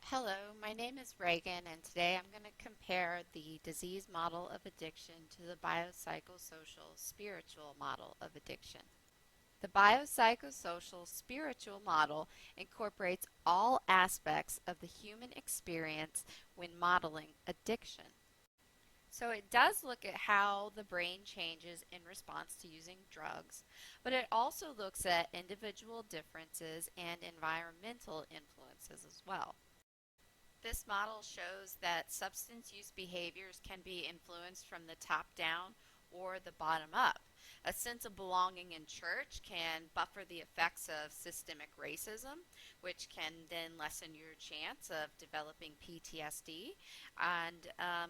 Hello, my name is Reagan, and today I'm going to compare the disease model of addiction to the biopsychosocial-spiritual model of addiction. The biopsychosocial-spiritual model incorporates all aspects of the human experience when modeling addiction. So it does look at how the brain changes in response to using drugs, but it also looks at individual differences and environmental influences as well. This model shows that substance use behaviors can be influenced from the top down or the bottom up. A sense of belonging in church can buffer the effects of systemic racism, which can then lessen your chance of developing PTSD and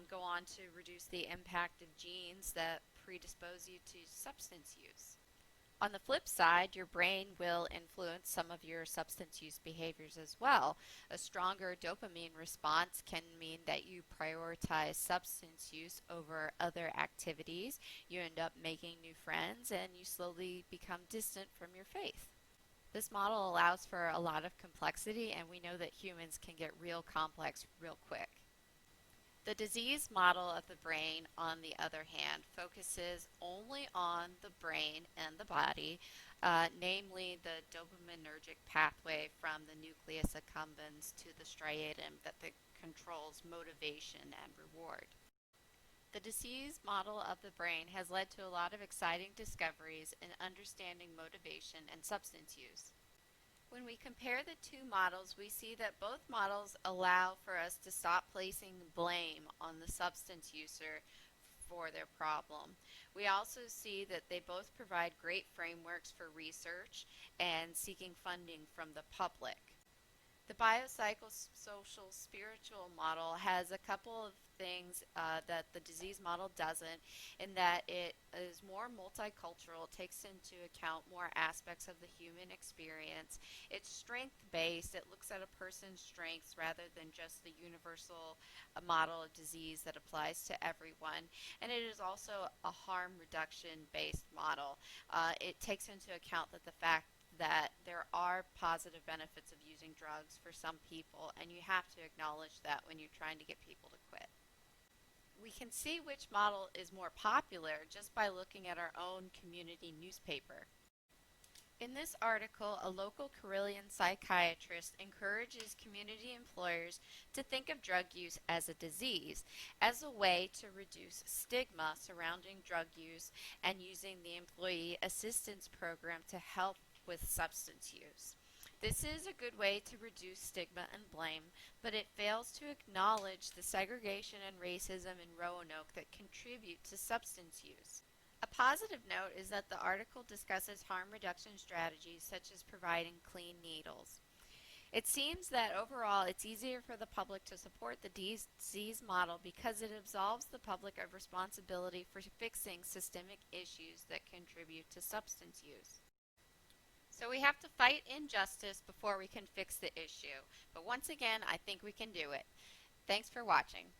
go on to reduce the impact of genes that predispose you to substance use. On the flip side, your brain will influence some of your substance use behaviors as well. A stronger dopamine response can mean that you prioritize substance use over other activities. You end up making new friends and you slowly become distant from your faith. This model allows for a lot of complexity, and we know that humans can get real complex real quick. The disease model of the brain, on the other hand, focuses only on the brain and the body, namely the dopaminergic pathway from the nucleus accumbens to the striatum that controls motivation and reward. The disease model of the brain has led to a lot of exciting discoveries in understanding motivation and substance use. When we compare the two models, we see that both models allow for us to stop placing blame on the substance user for their problem. We also see that they both provide great frameworks for research and seeking funding from the public. The biopsychosocial-spiritual model has a couple of things that the disease model doesn't, in that it is more multicultural, takes into account more aspects of the human experience. It's strength-based. It looks at a person's strengths rather than just the universal model of disease that applies to everyone. And it is also a harm reduction-based model. It takes into account the fact that there are positive benefits of using drugs for some people, and you have to acknowledge that when you're trying to get people to quit. We can see which model is more popular just by looking at our own community newspaper. In this article, a local Karelian psychiatrist encourages community employers to think of drug use as a disease, as a way to reduce stigma surrounding drug use, and using the employee assistance program to help with substance use. This is a good way to reduce stigma and blame, but it fails to acknowledge the segregation and racism in Roanoke that contribute to substance use. A positive note is that the article discusses harm reduction strategies such as providing clean needles. It seems that overall it's easier for the public to support the disease model because it absolves the public of responsibility for fixing systemic issues that contribute to substance use. So we have to fight injustice before we can fix the issue. But once again, I think we can do it. Thanks for watching.